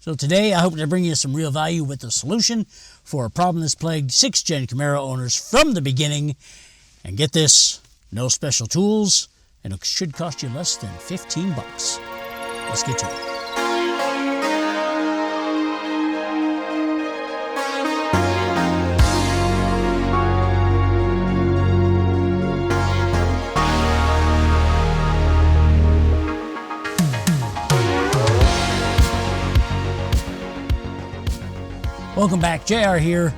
So today I hope to bring you some real value with the solution for a problem that's plagued 6 Gen Camaro owners from the beginning. And get this, no special tools, and it should cost you less than 15 bucks. Let's get to it. Welcome back, JR here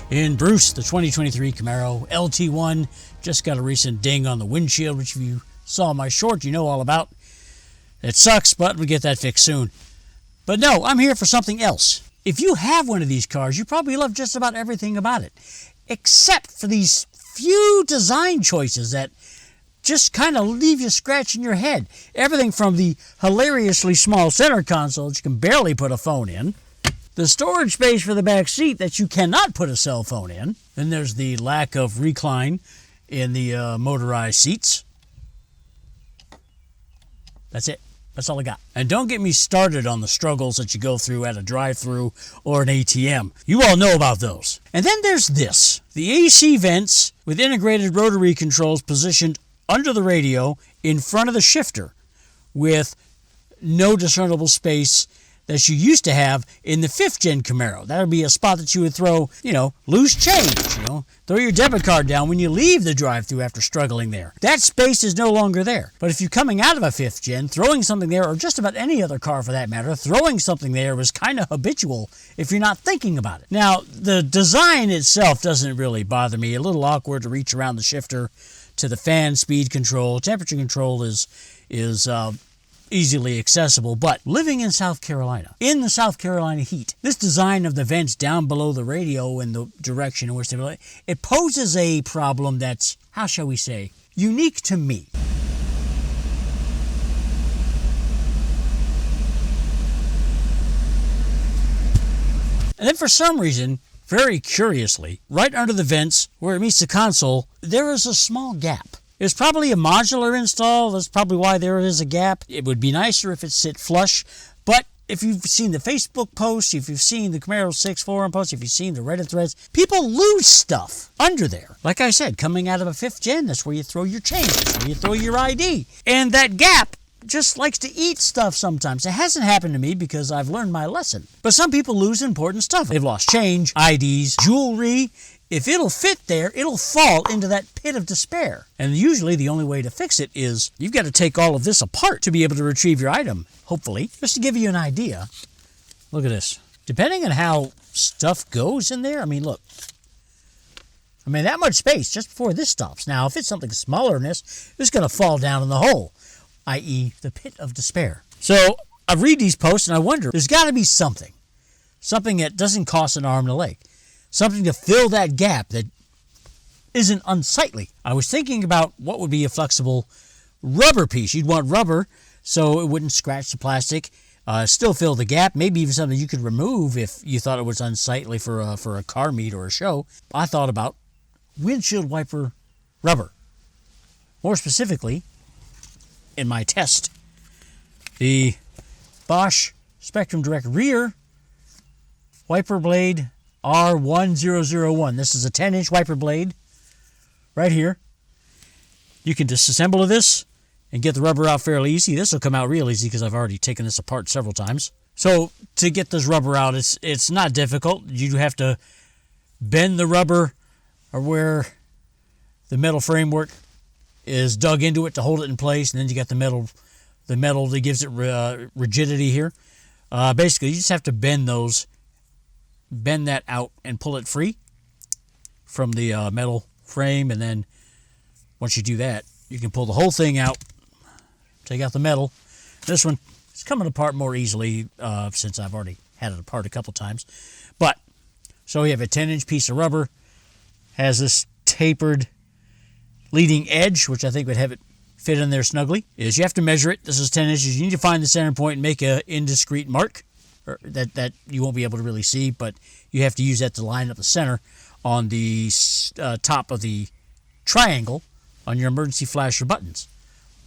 in Bruce, the 2023 Camaro LT1. Just got a recent ding on the windshield, which if you saw my short, you know all about. It sucks, but we'll get that fixed soon. But no, I'm here for something else. If you have one of these cars, you probably love just about everything about it, except for these few design choices that just kind of leave you scratching your head. Everything from the hilariously small center console that you can barely put a phone in, the storage space for the back seat that you cannot put a cell phone in. Then there's the lack of recline in the motorized seats. That's it. That's all I got. And don't get me started on the struggles that you go through at a drive-thru or an ATM. You all know about those. And then there's this. The AC vents with integrated rotary controls positioned under the radio in front of the shifter with no discernible space that you used to have in the 5th Gen Camaro. That would be a spot that you would throw, loose change, throw your debit card down when you leave the drive-thru after struggling there. That space is no longer there. But if you're coming out of a 5th Gen, throwing something there, or just about any other car for that matter, throwing something there was kind of habitual if you're not thinking about it. Now, the design itself doesn't really bother me. A little awkward to reach around the shifter to the fan speed control. Temperature control is easily accessible, but living in South Carolina, in the South Carolina heat, this design of the vents down below the radio in the direction in which they it poses a problem that's, how shall we say, unique to me. And then for some reason, very curiously, right under the vents where it meets the console, there is a small gap. It's probably a modular install. That's probably why there is a gap. It would be nicer if it sit flush. But if you've seen the Facebook posts, if you've seen the Camaro 6 forum posts, if you've seen the Reddit threads, people lose stuff under there. Like I said, coming out of a 5th Gen, that's where you throw your change. That's where you throw your ID. And that gap just likes to eat stuff sometimes. It hasn't happened to me because I've learned my lesson. But some people lose important stuff. They've lost change, IDs, jewelry. If it'll fit there, it'll fall into that pit of despair. And usually the only way to fix it is you've got to take all of this apart to be able to retrieve your item, hopefully. Just to give you an idea, look at this. Depending on how stuff goes in there, look. That much space just before this stops. Now, if it's something smaller than this, it's going to fall down in the hole, i.e. the pit of despair. So I read these posts and I wonder, there's got to be something that doesn't cost an arm and a leg. Something to fill that gap that isn't unsightly. I was thinking about what would be a flexible rubber piece. You'd want rubber so it wouldn't scratch the plastic, still fill the gap, maybe even something you could remove if you thought it was unsightly for a car meet or a show. I thought about windshield wiper rubber. More specifically, in my test, the Bosch Spectrum Direct Rear Wiper Blade R1001. This is a 10-inch wiper blade right here. You can disassemble this and get the rubber out fairly easy. This will come out real easy because I've already taken this apart several times. So to get this rubber out, it's not difficult. You have to bend the rubber or where the metal framework is dug into it to hold it in place, and then you got the metal that gives it rigidity here. Basically, you just have to bend that out and pull it free from the metal frame, and then once you do that, you can pull the whole thing out, take out the metal. This one is coming apart more easily since I've already had it apart a couple times. But so you have a 10-inch piece of rubber, has this tapered leading edge, which I think would have it fit in there snugly. Is you have to measure it. This is 10 inches. You need to find the center point and make an indiscreet mark that you won't be able to really see, but you have to use that to line up the center on the top of the triangle on your emergency flasher buttons.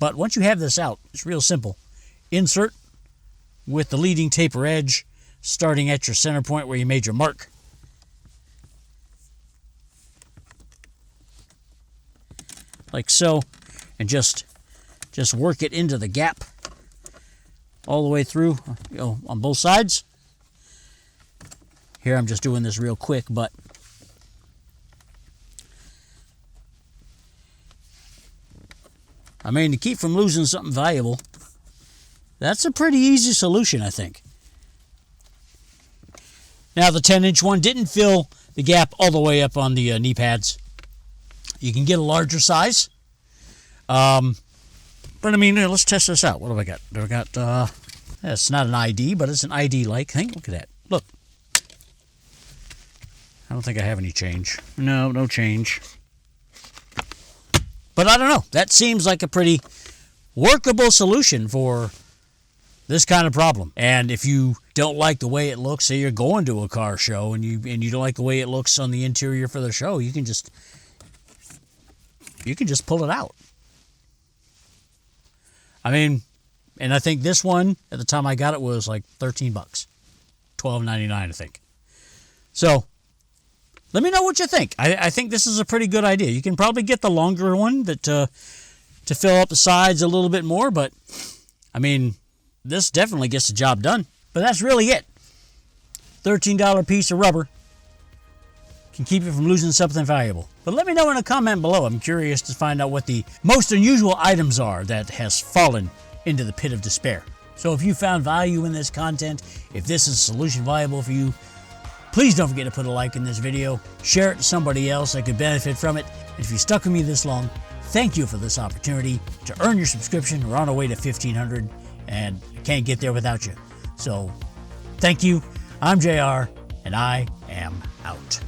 But once you have this out, it's real simple. Insert with the leading taper edge, starting at your center point where you made your mark. Like so, and just work it into the gap all the way through, on both sides. Here I'm just doing this real quick, but I mean, to keep from losing something valuable, that's a pretty easy solution, I think. Now, the 10-inch one didn't fill the gap all the way up on the knee pads. You can get a larger size. But I mean, let's test this out. What have I got? I got, it's not an ID, but it's an ID-like thing. Look at that. Look. I don't think I have any change. No change. But I don't know. That seems like a pretty workable solution for this kind of problem. And if you don't like the way it looks, say you're going to a car show and you don't like the way it looks on the interior for the show, you can just pull it out. I mean, and I think this one at the time I got it was like $13, $12.99 I think. So let me know what you think. I think this is a pretty good idea. You can probably get the longer one that to fill up the sides a little bit more, but I mean, this definitely gets the job done. But that's really it. $13 piece of rubber can keep you from losing something valuable. But let me know in a comment below. I'm curious to find out what the most unusual items are that has fallen into the pit of despair. So if you found value in this content, if this is a solution viable for you, please don't forget to put a like in this video, share it to somebody else that could benefit from it. And if you stuck with me this long, thank you for this opportunity to earn your subscription. We're on our way to 1,500, and I can't get there without you. So thank you. I'm JR, and I am out.